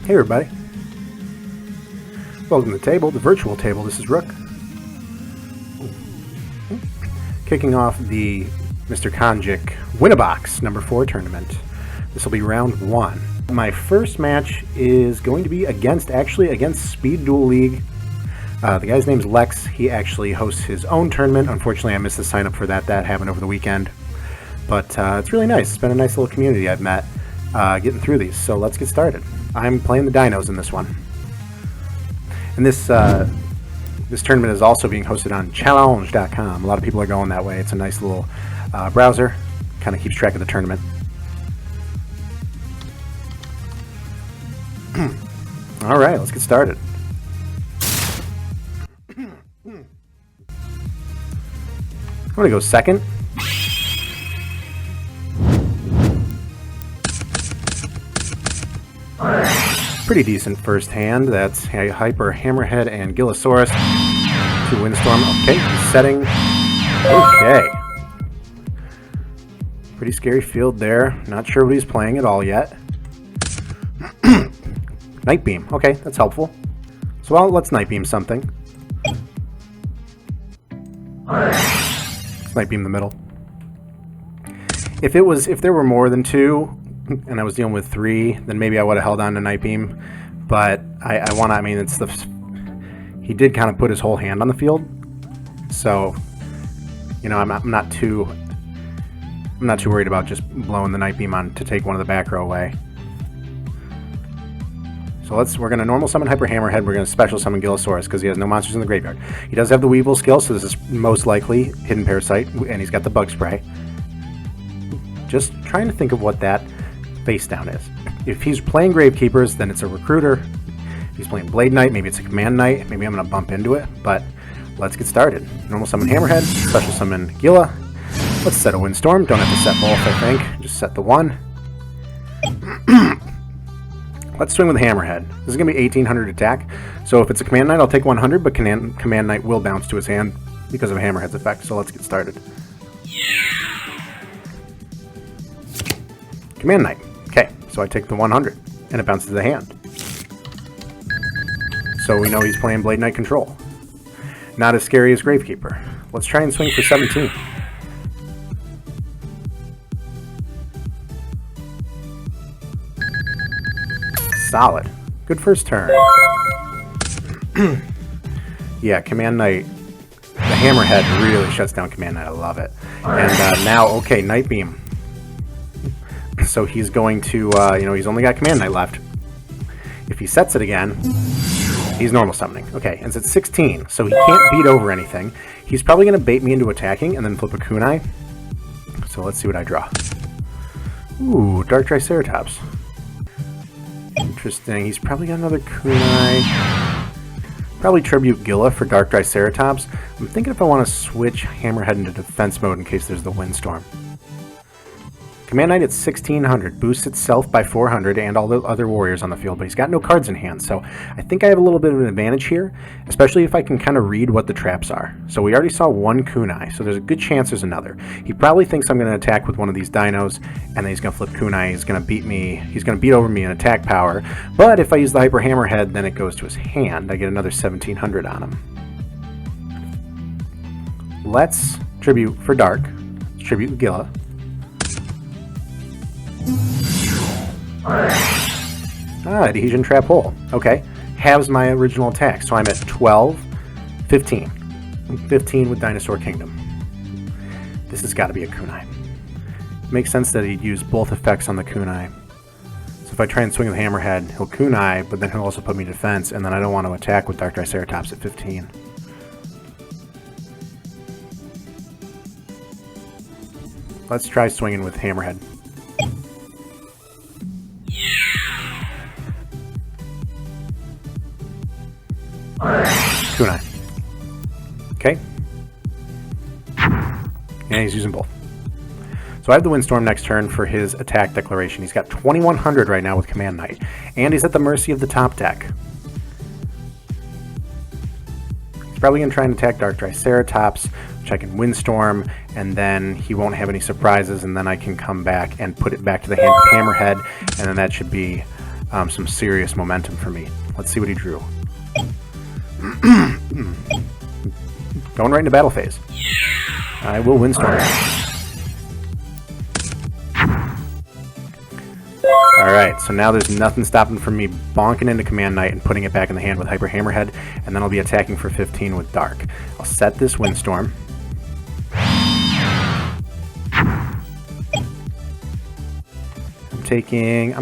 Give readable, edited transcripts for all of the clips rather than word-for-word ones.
Hey everybody. Welcome to the table, the virtual table. This is Rook. Kicking off the Mr. Konjic Win-A-Box number 4 tournament. This will be round 1. My first match is going to be against SpeedDuelLeague. The guy's name's Lex. He actually hosts his own tournament. Unfortunately, I missed the sign up for that. That happened over the weekend. But it's really nice. It's been a nice little community I've met getting through these. So let's get started. I'm playing the dinos in this one. And this tournament is also being hosted on challenge.com. A lot of people are going that way. It's a nice little browser. Kind of keeps track of the tournament. All right, let's get started. I'm going to go second. Pretty decent first hand. That's Hyper, Hammerhead, and Gillosaurus to Windstorm. Okay, he's setting. Okay. Pretty scary field there. Not sure what he's playing at all yet. Night Beam. Okay, that's helpful. So, well, let's Night Beam something. Let's Night Beam the middle. If there were more than 2, and I was dealing with 3, then maybe I would have held on to Night Beam. But he did kind of put his whole hand on the field. So, you know, I'm not too worried about just blowing the Night Beam on to take one of the back row away. So we're going to normal summon Hyper Hammerhead. We're going to special summon Gillosaurus because he has no monsters in the graveyard. He does have the Weevil skill, so this is most likely Hidden Parasite, and he's got the Bug Spray. Just trying to think of what that face down is. If he's playing Gravekeepers, then it's a Recruiter. If he's playing Blade Knight, maybe it's a Command Knight. Maybe I'm going to bump into it, but let's get started. Normal summon Hammerhead, special summon Gila. Let's set a Windstorm. Don't have to set both, I think. Just set the 1. Let's swing with Hammerhead. This is going to be 1800 attack. So if it's a Command Knight, I'll take 100, but Command Knight will bounce to his hand because of Hammerhead's effect. So let's get started. Command Knight. Okay, so I take the 100, and it bounces to the hand. So we know he's playing Blade Knight Control. Not as scary as Gravekeeper. Let's try and swing for 17. Solid. Good first turn. Yeah, Command Knight. The Hammerhead really shuts down Command Knight. I love it. And now, okay, Night Beam. So he's going to, he's only got Command Knight left. If he sets it again, he's normal summoning. Okay, and it's at 16, so he can't beat over anything. He's probably going to bait me into attacking and then flip a kunai. So let's see what I draw. Ooh, Dark Triceratops. Interesting. He's probably got another kunai. Probably Tribute Gila for Dark Triceratops. I'm thinking if I want to switch Hammerhead into defense mode in case there's the Windstorm. Command Knight at 1600 boosts itself by 400 and all the other warriors on the field, but he's got no cards in hand, so I think I have a little bit of an advantage here, especially if I can kind of read what the traps are. So we already saw one kunai, so there's a good chance there's another. He probably thinks I'm going to attack with one of these dinos, and then he's going to flip kunai. He's going to beat me. He's going to beat over me in attack power, but if I use the Hyper Hammerhead, then it goes to his hand. I get another 1700 on him. Let's tribute for Dark. Let's tribute Gila. Adhesion Trap Hole. Okay. Halves my original attack. So I'm at 12, 15. 15 with Dinosaur Kingdom. This has got to be a kunai. Makes sense that he'd use both effects on the kunai. So if I try and swing with Hammerhead, he'll kunai, but then he'll also put me in defense, and then I don't want to attack with Dark Triceratops at 15. Let's try swinging with Hammerhead. Kunai. Okay. And he's using both. So I have the Windstorm next turn for his attack declaration. He's got 2100 right now with Command Knight. And he's at the mercy of the top deck. He's probably going to try and attack Dark Triceratops, which I can Windstorm, and then he won't have any surprises, and then I can come back and put it back to the hand with Hammerhead, and then that should be some serious momentum for me. Let's see what he drew. Going right into battle phase. I will windstorm. Alright, so now there's nothing stopping from me bonking into Command Knight and putting it back in the hand with Hyper Hammerhead, and then I'll be attacking for 15 with Dark. I'll set this windstorm. I'm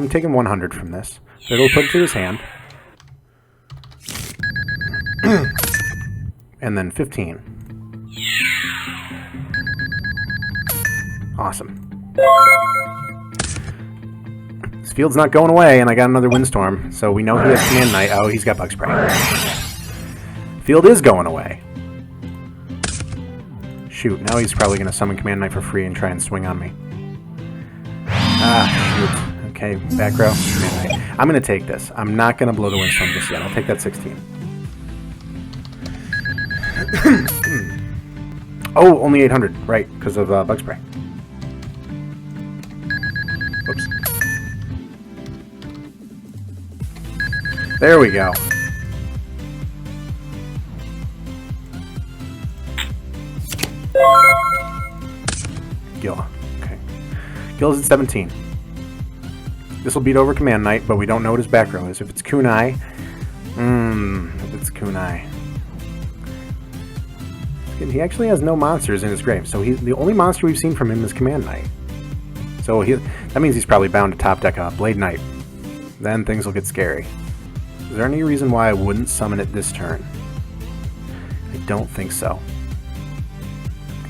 taking 100 from this. So it'll put it to his hand. And then 15. Awesome. This field's not going away, and I got another windstorm, so we know he has Command Knight. Oh, he's got Bug Spray. Field is going away. Shoot, now he's probably going to summon Command Knight for free and try and swing on me. Ah, shoot. Okay, back row, Command Knight. I'm going to take this. I'm not going to blow the windstorm just yet. I'll take that 16. Oh, only 800. Right, because of Bug Spray. Oops. There we go. Gil. Okay. Gil's at 17. This will beat over Command Knight, but we don't know what his back row is. If it's Kunai... if it's Kunai... He actually has no monsters in his grave, so the only monster we've seen from him is Command Knight. So that means he's probably bound to top deck a Blade Knight. Then things will get scary. Is there any reason why I wouldn't summon it this turn? I don't think so.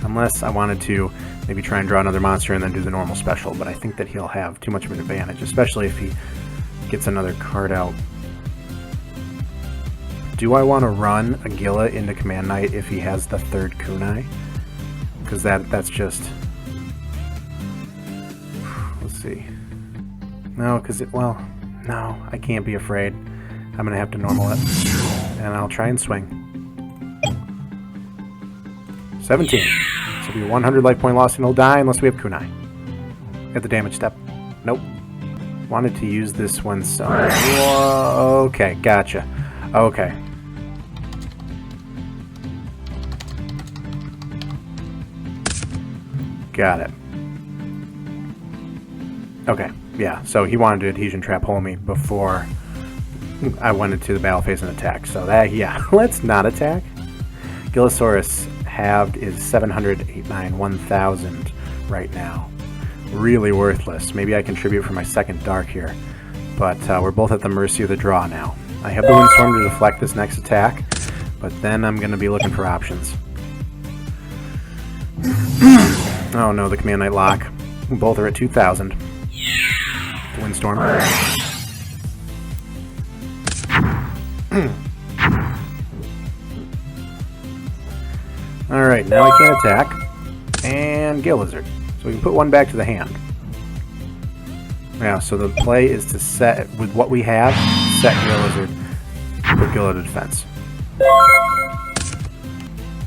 Unless I wanted to maybe try and draw another monster and then do the normal special, but I think that he'll have too much of an advantage, especially if he gets another card out. Do I want to run Agila into Command Knight if he has the third Kunai? Because that's just... Let's see. No, because well, no, I can't be afraid. I'm going to have to normal it. And I'll try and swing. 17. This will be 100 life point loss and he'll die unless we have Kunai. At the damage step. Nope. Wanted to use this one, so... Whoa, okay, gotcha. Okay. Got it. Okay, yeah, so he wanted to Adhesion Trap hole me before I went into the battle phase and attack. So that, yeah, let's not attack. Gilosaurus halved is 700, 8, 1000 right now. Really worthless. Maybe I contribute for my second Dark here. But we're both at the mercy of the draw now. I have the Windstorm to deflect this next attack, but then I'm going to be looking for options. Oh no, the Command Knight lock. Both are at 2000. The Windstorm. Alright, now I can't attack. And Gale Lizard. So we can put one back to the hand. Yeah, so the play is to set, with what we have, set Gale Lizard, put Gale to defense.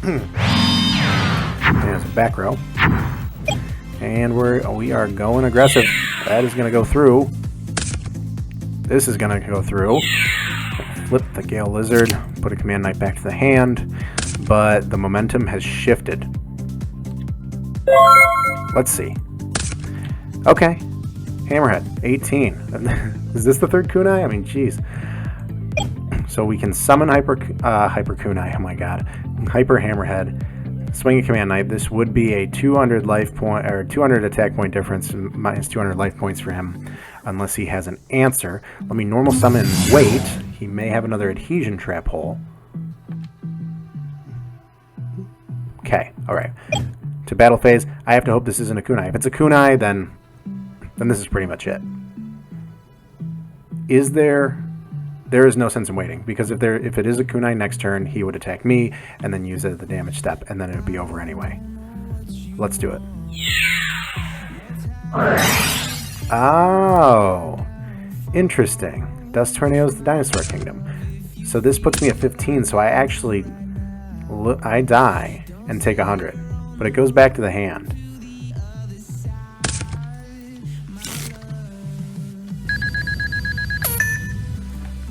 There's a back row. And we are going aggressive. That is going to go through. This is going to go through. Flip the Gale Lizard, put a Command Knight back to the hand, but the momentum has shifted. Let's see. Okay. Hammerhead, 18. Is this the third Kunai? I mean, jeez. So we can summon Hyper Kunai. Oh my god. Hyper Hammerhead. Swing a Command Knight. This would be a 200 life point or 200 attack point difference, minus 200 life points for him, unless he has an answer. Let me normal summon and wait. He may have another Adhesion Trap hole. Okay, alright. To battle phase, I have to hope this isn't a Kunai. If it's a Kunai, then this is pretty much it. Is there... There is no sense in waiting, because if it is a Kunai next turn, he would attack me, and then use it at the damage step, and then it would be over anyway. Let's do it. Oh! Interesting. Dust Tornado's the Dinosaur Kingdom. So this puts me at 15, so I actually... I die and take 100. But it goes back to the hand.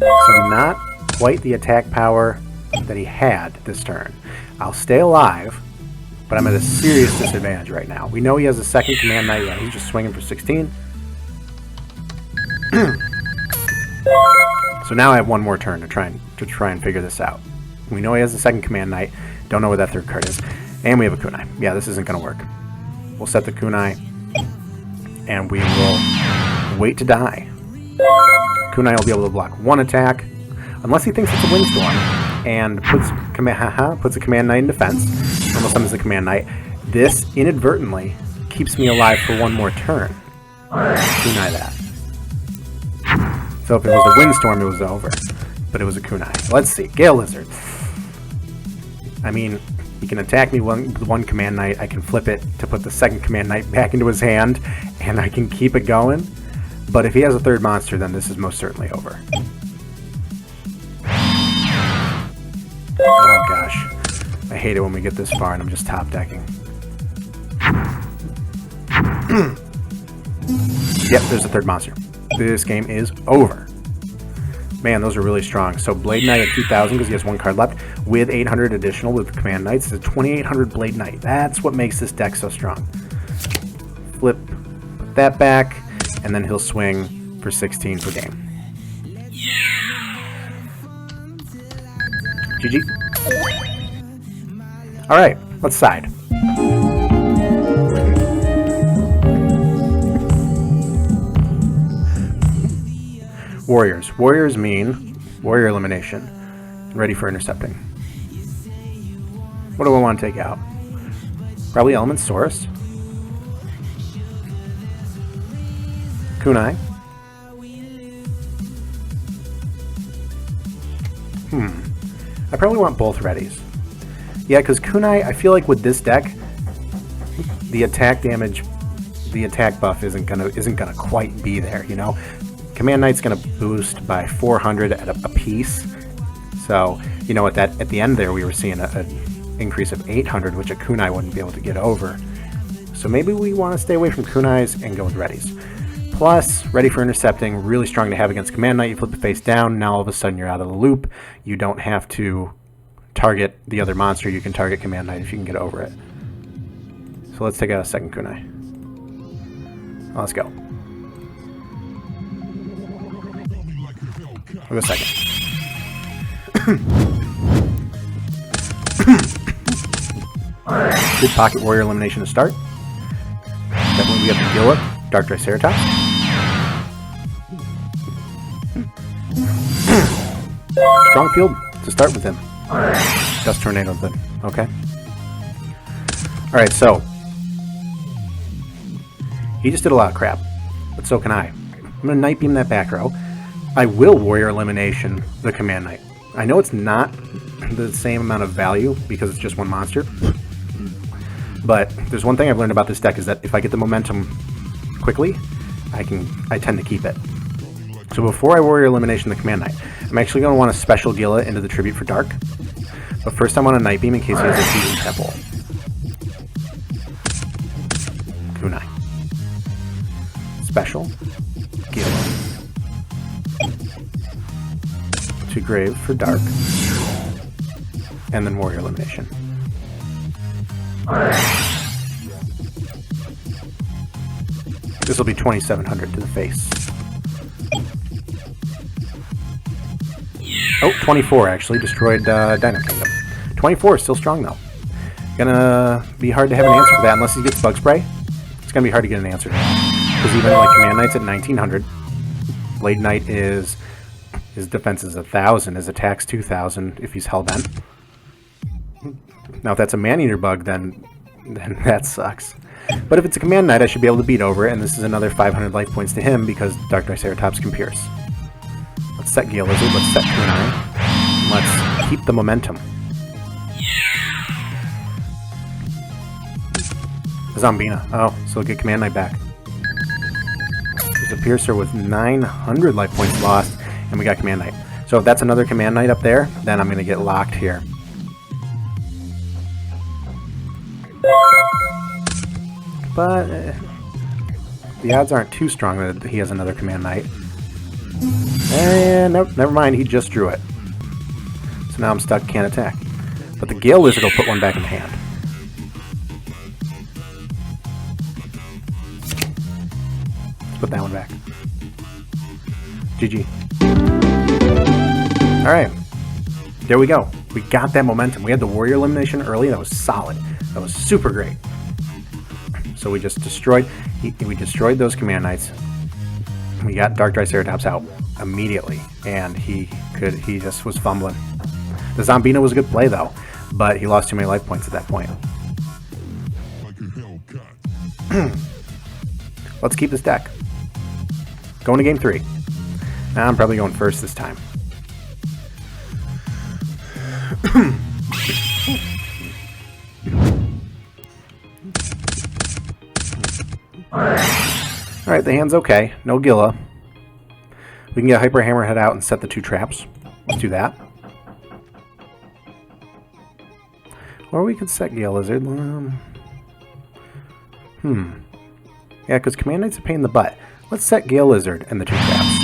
So not quite the attack power that he had this turn. I'll stay alive, but I'm at a serious disadvantage right now. We know he has a second Command Knight. Yeah, he's just swinging for 16. So now I have one more turn to try and figure this out. We know he has a second Command Knight. Don't know what that third card is. And we have a kunai. Yeah, this isn't going to work. We'll set the kunai, and we will wait to die. Kunai will be able to block one attack, unless he thinks it's a windstorm, and puts a Command Knight in defense. Almost summons the Command Knight. This inadvertently keeps me alive for one more turn. Kunai that. So if it was a windstorm, it was over. But it was a kunai. Let's see. Gale Lizard. I mean, he can attack me with one Command Knight. I can flip it to put the second Command Knight back into his hand, and I can keep it going. But if he has a third monster, then this is most certainly over. Oh gosh. I hate it when we get this far and I'm just top decking. Yep, there's a third monster. This game is over. Man, those are really strong. So Blade Knight at 2,000 because he has one card left, with 800 additional with Command Knights. It's a 2,800 Blade Knight. That's what makes this deck so strong. Flip, put that back, and then he'll swing for 16 per game. GG. Alright, let's side. Warriors. Warriors mean warrior elimination. Ready for intercepting. What do I want to take out? Probably Elementsaurus. Kunai. I probably want both readies. Yeah, because Kunai, I feel like with this deck, the attack damage, the attack buff isn't gonna quite be there, you know? Command Knight's gonna boost by 400 at a piece. So, you know, at the end there we were seeing an increase of 800, which a Kunai wouldn't be able to get over. So maybe we want to stay away from Kunais and go with readies. Plus, ready for intercepting, really strong to have against Command Knight. You flip the face down, now all of a sudden you're out of the loop. You don't have to target the other monster, you can target Command Knight if you can get over it. So let's take out a second kunai. Let's go. I'll go second. Good pocket warrior elimination to start. Definitely we have Yugioh, Dark Triceratops. Strong field to start with him. Dust Tornado then. Okay. Alright, so he just did a lot of crap, but so can I. I'm going to Night Beam that back row. I will Warrior Elimination the Command Knight. I know it's not the same amount of value because it's just one monster, but there's one thing I've learned about this deck is that if I get the momentum quickly, I tend to keep it. So before I Warrior Elimination the Command Knight, I'm actually going to want to special Gila into the Tribute for Dark. But first I want to Night Beam in case he has a Season Temple. Kunai. Special. Gila. To Grave for Dark. And then Warrior Elimination. This will be 2,700 to the face. Oh, 24 actually destroyed Dinosaur Kingdom. 24 is still strong though. Gonna be hard to have an answer for that unless he gets Bug Spray. It's gonna be hard to get an answer to that. Because even like Command Knight's at 1,900. Blade Knight is, his defense is 1,000, his attack's 2,000 if he's hellbent. Now if that's a Man-Eater bug, then that sucks. But if it's a Command Knight, I should be able to beat over it, and this is another 500 life points to him because Dark Triceratops can pierce. Let's set Gale Lizard, let's set Kunai. Let's keep the momentum. Zombina. Oh, so we'll get Command Knight back. There's a Piercer with 900 life points lost, and we got Command Knight. So if that's another Command Knight up there, then I'm going to get locked here. But the odds aren't too strong that he has another Command Knight. And nope, never mind, he just drew it. So now I'm stuck, can't attack. But the Gale Lizard will put one back in the hand. Let's put that one back. GG. Alright. There we go. We got that momentum. We had the warrior elimination early. That was solid. That was super great. So we just destroyed... we destroyed those command knights. We got Dark Triceratops out immediately. And he just was fumbling. The Zombino was a good play, though. But he lost too many life points at that point. Let's keep this deck. Going to game 3. Now I'm probably going first this time. Alright, the hand's okay. No Gilla. We can get Hyper Hammerhead out and set the 2 traps. Let's do that. Or we could set Gale Lizard. Yeah, because Command Knight's a pain in the butt. Let's set Gale Lizard and the 2 traps.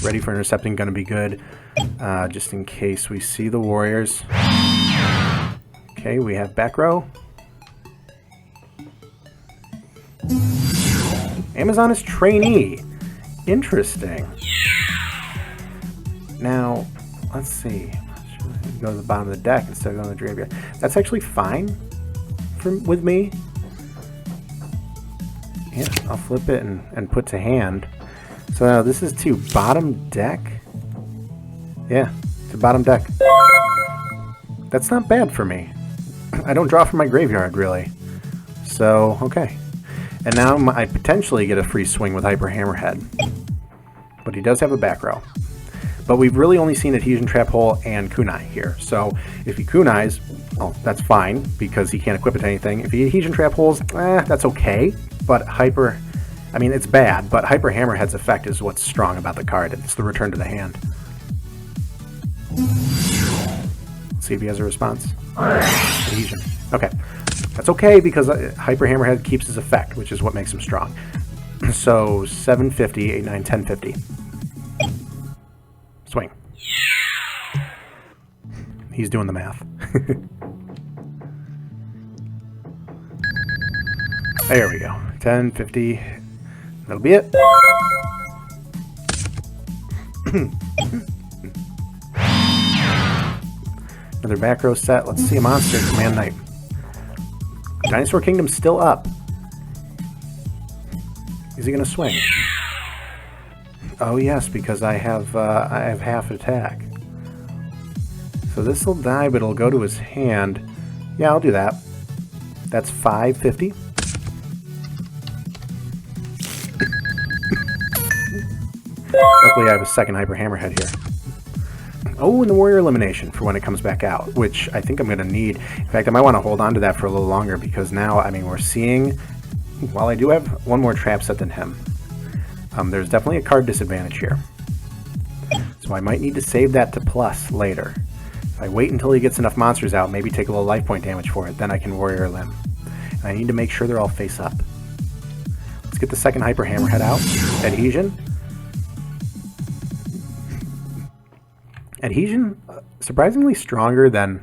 Ready for intercepting, gonna be good. Just in case we see the warriors. Okay, we have back row. Amazon is trainee. Interesting. Now, let's see. Go to the bottom of the deck instead of going to the graveyard. That's actually fine with me. Yeah, I'll flip it and put to hand. So now this is to bottom deck. Yeah, to bottom deck. That's not bad for me. I don't draw from my graveyard, really. So, okay. And now I potentially get a free swing with Hyper Hammerhead. But he does have a back row. But we've really only seen Adhesion Trap Hole and Kunai here. So if he Kunais, well, that's fine, because he can't equip it to anything. If he Adhesion Trap Holes, that's okay. But I mean, it's bad, but Hyper Hammerhead's effect is what's strong about the card. It's the return to the hand. Let's see if he has a response. Adhesion. Okay. That's okay, because Hyper Hammerhead keeps his effect, which is what makes him strong. So 750, 8, 9, 1050. Swing. He's doing the math. There we go. 1050. That'll be it. Another back row set. Let's see a monster. Command Knight. Dinosaur Kingdom's still up. Is he going to swing? Oh yes, because I have half attack. So this will die, but it'll go to his hand. Yeah, I'll do that. That's 550. Luckily, I have a second Hyper Hammerhead here. Oh, and the Warrior Elimination for when it comes back out, which I think I'm going to need. In fact, I might want to hold on to that for a little longer, because now, I mean, we're seeing, while I do have one more trap set than him, there's definitely a card disadvantage here. So I might need to save that to plus later. If I wait until he gets enough monsters out, maybe take a little life point damage for it, then I can Warrior Limb. And I need to make sure they're all face up. Let's get the second Hyper Hammerhead out. Adhesion. Adhesion, surprisingly stronger than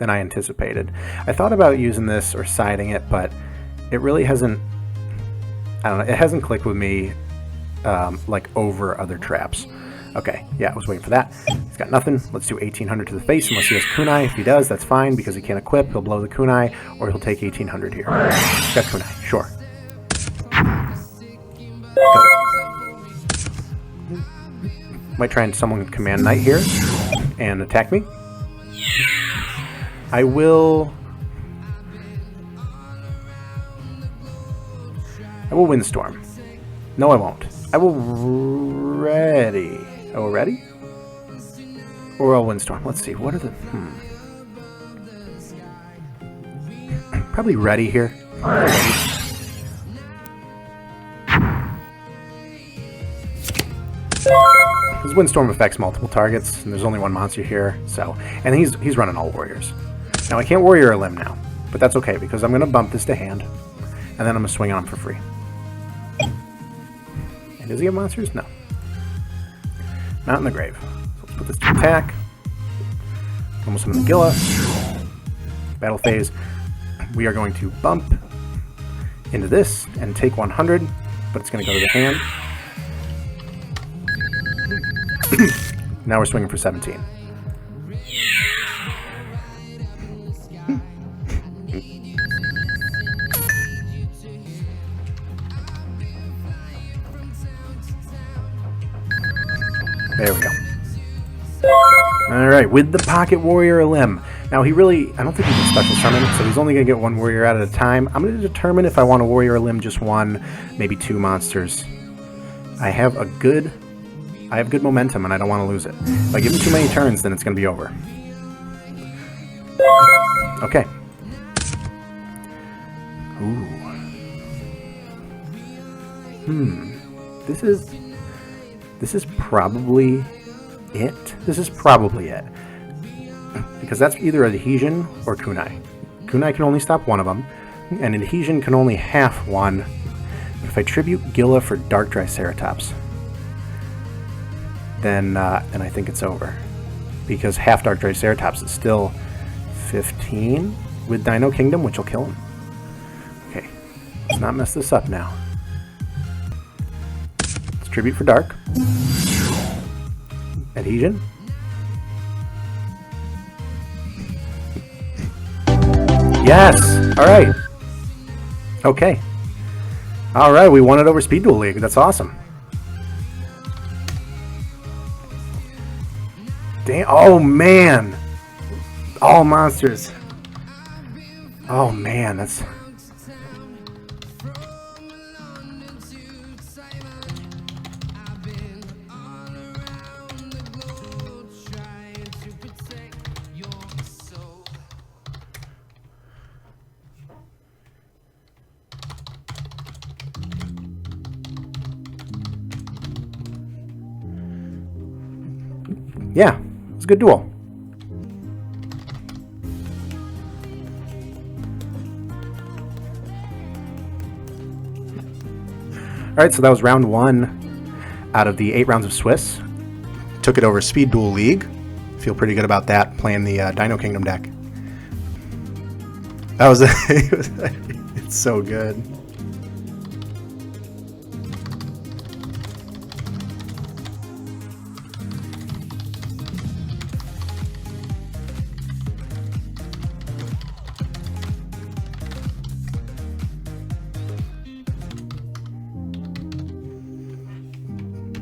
I anticipated. I thought about using this or siding it, but it really hasn't, I don't know, it hasn't clicked with me like over other traps. Okay, yeah, I was waiting for that. He's got nothing. Let's do 1800 to the face unless he has kunai. If he does, that's fine, because he can't equip. He'll blow the kunai, or he'll take 1800 here. He's got kunai, sure. Go. Might try and summon Command Knight here and attack me. I will Windstorm. No, I won't. I will ready. Oh, ready? Or I'll Windstorm. Let's see. What are the... Probably ready here. His Windstorm affects multiple targets, and there's only one monster here, so... And he's running all warriors. Now, I can't Warrior a Limb now, but that's okay, because I'm going to bump this to hand. and then I'm going to swing on him for free. And does he have monsters? No. Not in the grave. So let's put this to attack. Almost in the Yugioh. Battle phase. We are going to bump into this and take 100, but it's going to go to the hand. Now we're swinging for 17. There we go. Alright, with the Pocket Warrior Limb. Now he really, I don't think he can special summon, so he's only going to get one warrior out at a time. I'm going to determine if I want a Warrior Limb just one, maybe two monsters. I have good momentum and I don't want to lose it. If I give him too many turns, then it's going to be over. Okay. Ooh. This is probably it. This is probably it. Because that's either Adhesion or Kunai. Kunai can only stop one of them, and Adhesion can only half one. But if I tribute Yugioh for Dark Triceratops, then I think it's over. Because half Dark Triceratops is still 15 with Dino Kingdom, which will kill him. Okay, let's not mess this up now. Let's tribute for Dark. Adhesion. Yes! Alright. Okay. Alright, we won it over SpeedDuelLeague. That's awesome. Damn. Oh, man! All monsters. Oh, man, that's... Yeah, it's a good duel. Alright, so that was round 1 out of the 8 rounds of Swiss. Took it over SpeedDuelLeague. Feel pretty good about that, playing the Dino Kingdom deck. That was it's so good.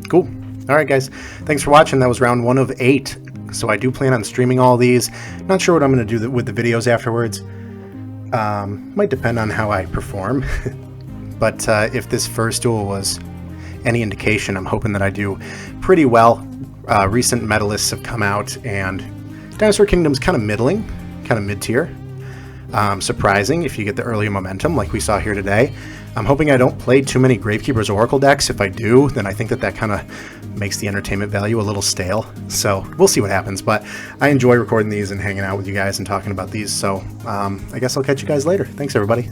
Cool. Alright guys, thanks for watching. That was round 1 of 8. So I do plan on streaming all these. Not sure what I'm going to do with the videos afterwards. Might depend on how I perform. But if this first duel was any indication, I'm hoping that I do pretty well. Recent medalists have come out, and Dinosaur Kingdom's kind of middling, kind of mid-tier. Surprising if you get the early momentum like we saw here today. I'm hoping I don't play too many Gravekeeper's Oracle decks. If I do, then I think that kind of makes the entertainment value a little stale. So we'll see what happens, but I enjoy recording these and hanging out with you guys and talking about these. So I guess I'll catch you guys later. Thanks, everybody.